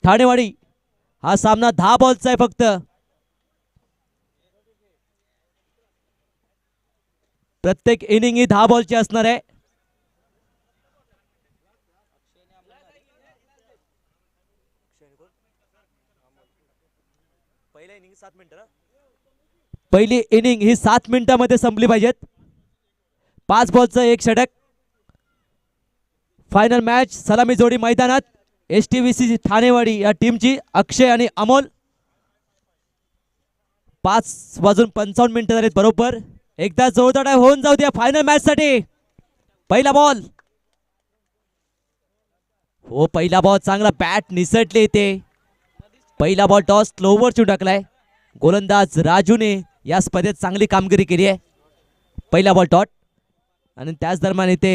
ठाणेवाडी हा सामना 10 बॉलचा आहे फक्त. प्रत्येक इनिंग ही 10 बॉलची असणार आहे. पहिली इनिंग ही 7 मिनिटांमध्ये संपली पाहिजेत. 5 बॉलचं 1 षटक. फायनल मॅच सलामी जोडी मैदानात STVC ठाणेवाडी या टीमची अक्षय आणि अमोल. 5:55 झालेत बरोबर. एकदा जोरदार होऊन जाऊ द्या फायनल मॅच साठी. पहिला बॉल. हो पहिला बॉल चांगला बॅट निसटले इथे. पहिला बॉल टॉस स्लोवर चू टाकलाय. गोलंदाज राजूने या स्पर्धेत चांगली कामगिरी केली आहे. पहिला बॉल डॉट. आणि त्याच दरम्यान इथे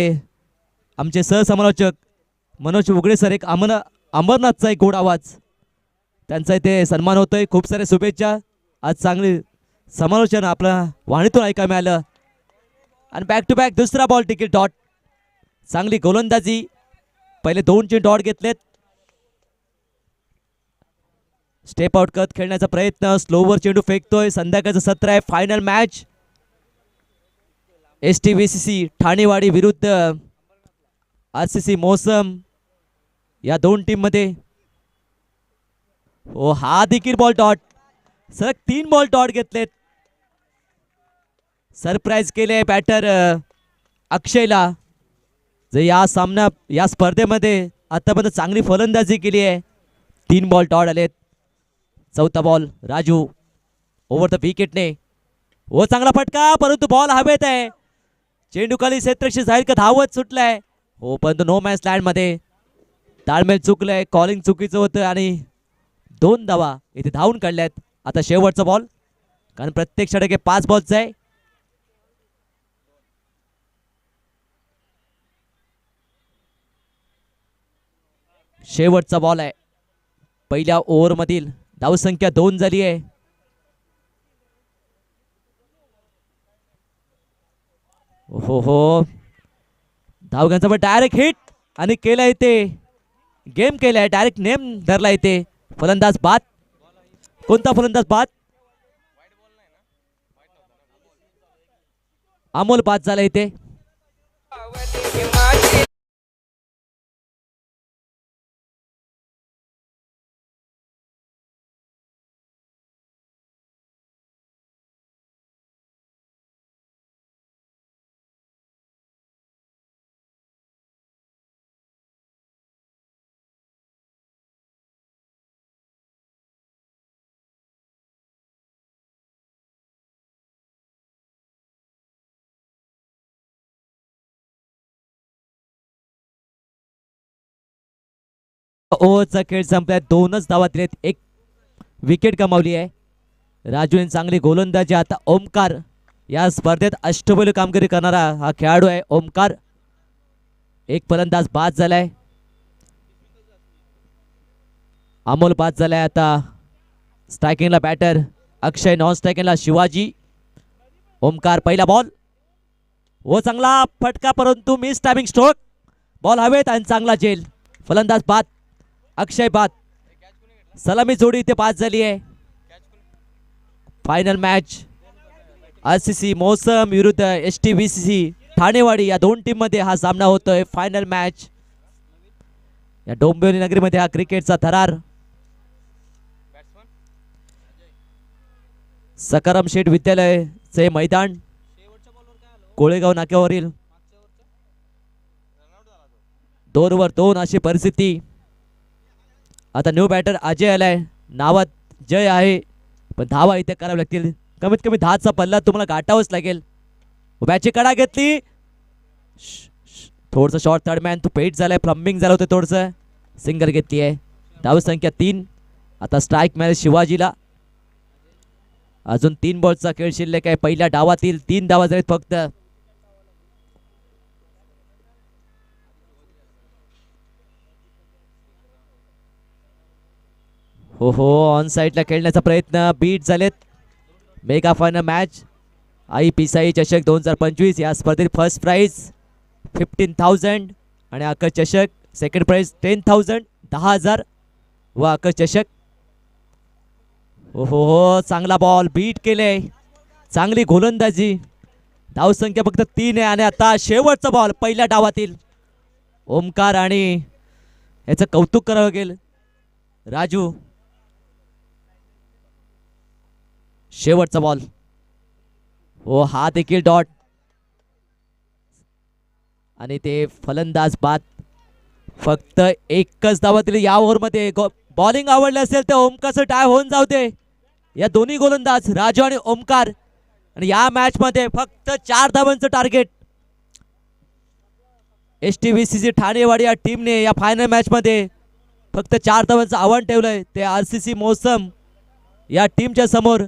आमचे सहसमालोचक मनोज उगडे सर एक अमरनाथचा एक गोड आवाज त्यांचा इथे सन्मान होतोय. खूप सारे शुभेच्छा. आज चांगली समालोचन आपल्या वाणीतून ऐकायला मिळालं. आणि बॅक टू बॅक दुसरा बॉल टिकीट डॉट. चांगली गोलंदाजी. पहिले 2 डॉट घेतलेत. स्टेप आउट करत खेळण्याचा प्रयत्न. स्लोवर चेंडू फेकतोय. संध्याकाळचं सत्र आहे. फायनल मॅच STVC ठाणेवाडी विरुद्ध RCC मोसम या 2 टीम मध्ये. हो हा देखील बॉल डॉट. सलग 3 बॉल डॉट घेतलेत. सरप्राईज केले बॅटर अक्षयला. जे या स्पर्धेमध्ये आतापर्यंत चांगली फलंदाजी केली आहे. 3 बॉल डॉट आलेत. चौथा बॉल राजू ओव्हर द विकेटने. हो चांगला फटका परंतु बॉल हवेत आहे. चेंडू खाली क्षेत्रक्षी जाईल का धावत सुटलाय. हो परंतु नो मॅच लँड मध्ये ताळमेळ चुकलंय. कॉलिंग चुकीचं होतं आणि 2 धावा इथे धावून काढल्यात. आता शेवटचा बॉल कारण प्रत्येक षटक 5 बॉलचा आहे. शेवटचा बॉल आहे. पहिल्या ओव्हर मधील धावसंख्या 2 झाली आहे. हो धावघ्यांचा पण डायरेक्ट हिट आणि केला इथे. गेम केलाय. डायरेक्ट नेम धरला इथे. फलंदाज बाद. कोणता फलंदाज बाद. अमोल बाद झाला इथे. ओव्हरचा खेळ संपलाय. 2च धावा दिलेत. 1 विकेट गमावली आहे. राजूने चांगली गोलंदाजी. आता ओमकार या स्पर्धेत अष्टपैलू कामगिरी करणारा हा खेळाडू आहे. ओमकार. 1 फलंदाज बाद झालाय. अमोल बाद झालाय. आता स्ट्रायकिंगला बॅटर अक्षय. नॉन स्ट्रायकिंगला शिवाजी. ओमकार पहिला बॉल. हो चांगला फटका परंतु मिस टायमिंग स्ट्रोक. बॉल हवेत आणि चांगला झेल. फलंदाज बाद. अक्षय बाद. सलामी जोडी इथे बाद झाली आहे. फायनल मॅच RCC मोसम विरुद्ध STVC ठाणेवाडी या 2 टीम मध्ये हा सामना होतोय. फायनल मॅच या डोंबिवली नगरीमध्ये हा क्रिकेटचा थरार. सकाराम शेठ विद्यालयचे मैदान कोळेगाव नाक्यावरील 2 वर 2 अशी परिस्थिती. आता न्यू बॅटर अजय आलाय. नावात जय आहे पण धावा इथे करावे लागतील. कमीत कमी 10चा पल्ला तुम्हाला गाठावंच लागेल. बॅटची कडा घेतली. थोडंसं शॉर्ट थर्ड मॅन तू पेट झालाय. फ्लम्बिंग झालं होतं थोडंसं. सिंगल घेतली आहे. धाव संख्या 3. आता स्ट्राईक मिळाली शिवाजीला. अजून 3 बॉलचा खेळ शिल्लक आहे. पहिल्या डावातील 3 धावा झालेत फक्त. हो ऑन साइडला खेळण्याचा प्रयत्न. बीट झालेत. मेगा फायनल मॅच आई पिसाई चषक 2025 या स्पर्धेत फर्स्ट प्राइज 15,000 आणि अकर चषक सेकंड प्राइज 10,000 10,000. व आकाश चषक. हो हो हो, चांगला बॉल बीट केले, चांगली गोलंदाजी. धावसंख्या फक्त 3 आहे आणि आता शेवटचा बॉल पहिल्या डावातील ओमकार आणि याचं कौतुक करावं लागेल राजू. शेवटचा बॉल. हो, हा देखील डॉट आणि ते फलंदाज बाद. फक्त एकच धावातील या ओव्हरमध्ये. बॉलिंग आवडली असेल तर ओमकारचं टाय होऊन जाऊ दे. या दोन्ही गोलंदाज राजू आणि ओमकार. आणि या मॅच मध्ये फक्त 4 धावांचं टार्गेट. STVCC ठाणेवाडी या टीमने या फायनल मॅच मध्ये फक्त 4 धावांचं आव्हान ठेवलंय ते RCC मौसम या टीमच्या समोर.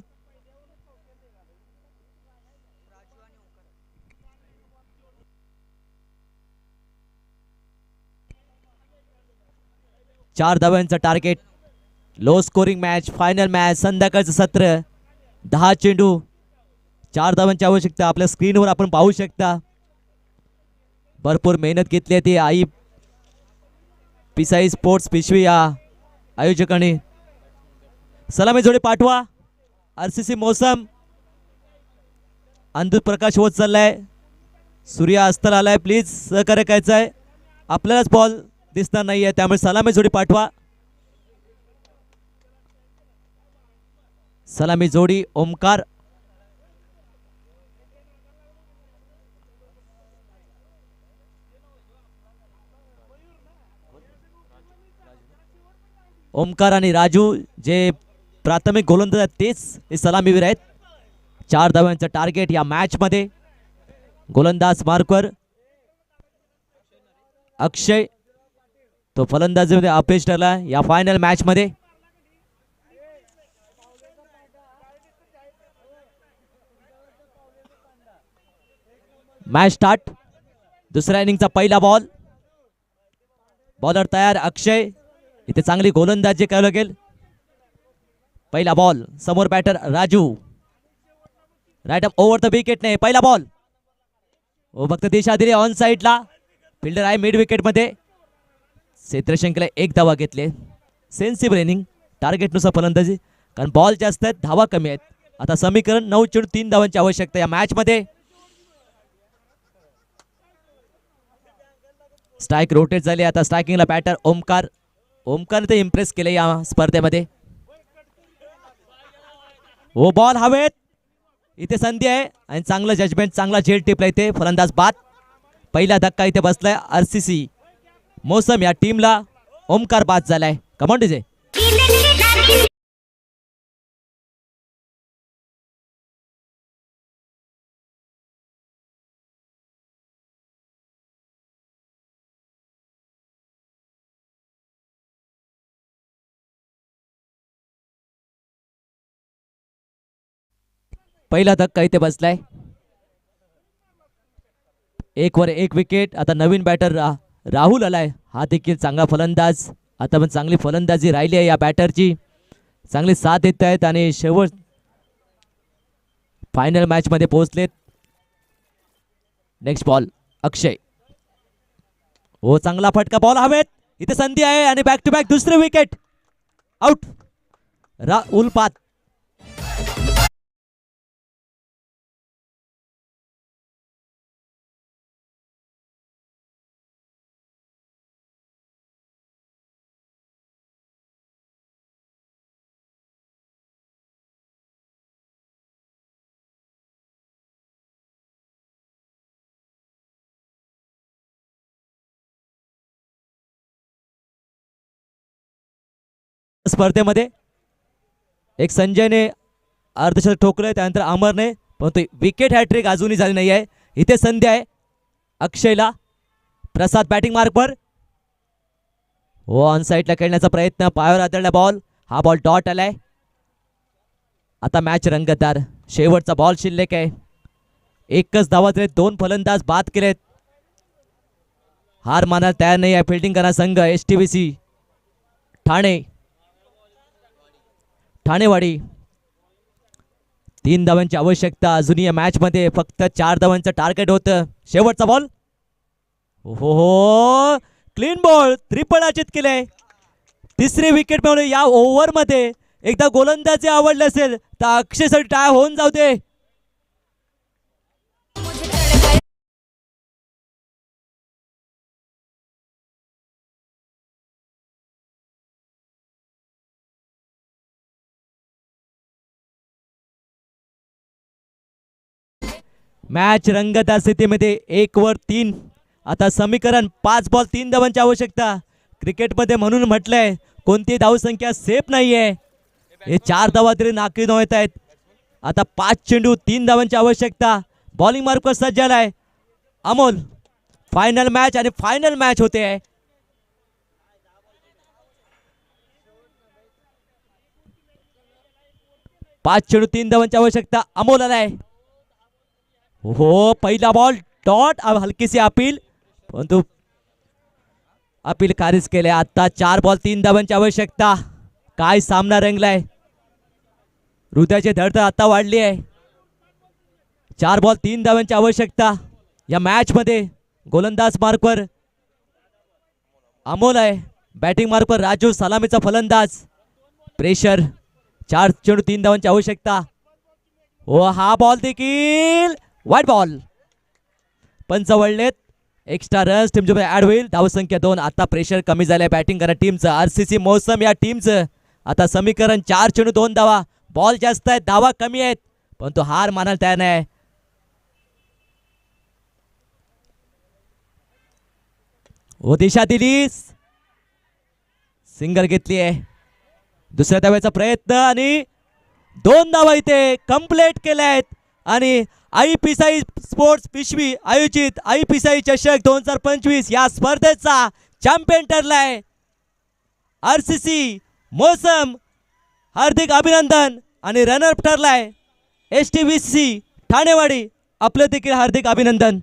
चार धावांचं target. Low scoring match, final match, संध्याकाळचं सत्र. 10 चेंडू, 4 धावांची आवश्यकता. आपल्या स्क्रीनवर आपण पाहू शकता. भरपूर मेहनत घेतली आहे ती आई पिसाई स्पोर्ट्स पिशवी या आयोजकांनी. सलामी जोडी पाठवा. RCC मौसम. अंधुत प्रकाश होत चाललाय, सूर्य अस्ताला आलाय. प्लीज सहकार्य करायचं आहे. आपल्यालाच बॉल दिसणार नाहीये, त्यामुळे सलामी जोडी पाठवा. सलामी जोडी ओमकार. ओमकार आणि राजू जे प्राथमिक गोलंदाज आहेत तेच हे सलामीवीर आहेत. 4 धावांचं टार्गेट या मॅच मध्ये. गोलंदाज मार्कवर अक्षय, तो फलंदाजीमध्ये अपयश ठरला या फायनल मॅच मध्ये. Match start. दुसऱ्या इनिंगचा पहिला बॉल. बॉलर तयार अक्षय. इथे चांगली गोलंदाजी करावी लागेल. पहिला बॉल. समोर batter Raju. Right up over the wicket ने पहिला बॉल. ओ फक्त दिशा दिली ऑन साइडला. फिल्डर आहे मिड विकेट मध्ये. क्षेत्रशंकेला 1 धावा घेतले. Sensible inning. टार्गेटनुसार फलंदाजी, कारण बॉल जास्त आहेत, धावा कमी आहेत. आता समीकरण 9 चेंडू 3 धावांची आवश्यकता या मॅच मध्ये. स्ट्राइक रोटेट झाली. आता स्ट्रायकिंगला बॅटर ओमकार. ओमकारने ते इम्प्रेस केले या स्पर्धेमध्ये. ओ बॉल हवेत. इथे संधी आहे आणि चांगलं जजमेंट, चांगला झेल टिपला इथे. फलंदाज बाद. पहिला धक्का इथे बसलाय RCC मौसम या टीमला. ओमकार बाद झालाय. Come on DJ. पहिला धक्का इथे बसलाय. 1 वर 1 विकेट. आता नवीन बॅटर राहुल आलाय. हा देखील चांगला फलंदाज. आता पण चांगली फलंदाजी राहिली आहे या बॅटरची. चांगली साथ देत आहेत आणि शेवट फायनल मॅच मध्ये पोहोचलेत. नेक्स्ट बॉल अक्षय. हो, चांगला फटका. बॉल हवेत. इथे संधी आहे आणि बॅक टू बॅक दुसरे विकेट. आउट. राहुल बाद. स्पर्धेमध्ये एक संजयने अर्धशतक ठोकलंय, त्यानंतर अमरने, परंतु विकेट हॅट्रिक अजूनही झाली नाही आहे. इथे संधी आहे अक्षयला. प्रसाद बॅटिंग मार्कवर. हो, ऑन साइडला खेळण्याचा प्रयत्न. पायावर आदळला बॉल. हा बॉल डॉट आलाय. आता मॅच रंगतदार. शेवटचा बॉल शिल्लक आहे. एकच धावात 2 फलंदाज बाद केलेत. हार मानायला तयार नाही आहे फिल्डिंग करणारा संघ STVC ठाणेवाडी. 3 धावांची आवश्यकता अजूनही या मॅच मध्ये. फक्त 4 धावांचं टार्गेट होतं. शेवटचा बॉल. हो, क्लीन बॉल. त्रिपळ अचित केले. तिसरी विकेट मिळवली या ओव्हर मध्ये. एकदा गोलंदाजी आवडली असेल तर अक्षयसाठी टाय होऊन जाऊ दे. मॅच रंगत स्थितीमध्ये 1 वर 3. आता समीकरण 5 बॉल 3 धावांची आवश्यकता. क्रिकेटमध्ये म्हणून म्हटलंय कोणती धावसंख्या सेफ नाहीये. हे 4 धावा तरी नाकी नव्हत आहेत. आता 5 चेंडू 3 धावांची आवश्यकता. बॉलिंग मार्कवर सज्ज झालाय अमोल. फायनल मॅच आणि फायनल मॅच होते. 5 चेंडू 3 धावांची आवश्यकता. अमोल आलाय. हो पहिला बॉल डॉट. हलकीशी अपील परंतु अपील खारिज केले. आता 4 बॉल 3 धावांची आवश्यकता. काय सामना रंगलाय. हृदयाची धडधड आता वाढली आहे. 4 बॉल 3 धावांची आवश्यकता. या मॅच मध्ये गोलंदाज मार्कवर अमोल आहे. बॅटिंग मार्कवर राजू सलामीचा फलंदाज. प्रेशर. 4 चेंडू 3 धावांची आवश्यकता. हो हा बॉल देखील वाईट बॉल. पंच वळलेत. एक्स्ट्रा रन्स टीमच्या ऍड होईल. धावसंख्या 2. आता प्रेशर कमी झालंय बॅटिंग करा टीमचं. आरसीसी मौसम या टीमचं. आता समीकरण 4 चेंडू 2 धावा. बॉल जास्त आहेत धावा कमी आहेत परंतु हार मानायला तयार नाही. हो दिशा दिलीस. सिंगल घेतली आहे. दुसऱ्या धाव्याचा प्रयत्न आणि 2 धावा इथे कंप्लीट केल्या आहेत. आणि आई पिसाई स्पोर्ट्स पिशवी आयोजित आई पिसाई चषक 2025 या स्पर्धेचा चॅम्पियन ठरलाय आरसीसी मौसम. हार्दिक अभिनंदन. आणि रनर ठरलाय STVC ठाणेवाडी. आपलं देखील हार्दिक अभिनंदन.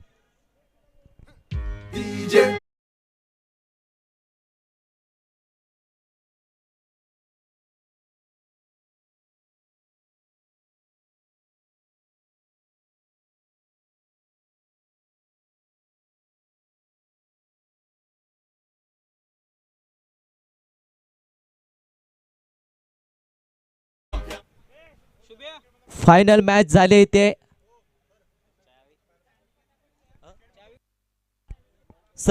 फायनल मॅच झाले इथे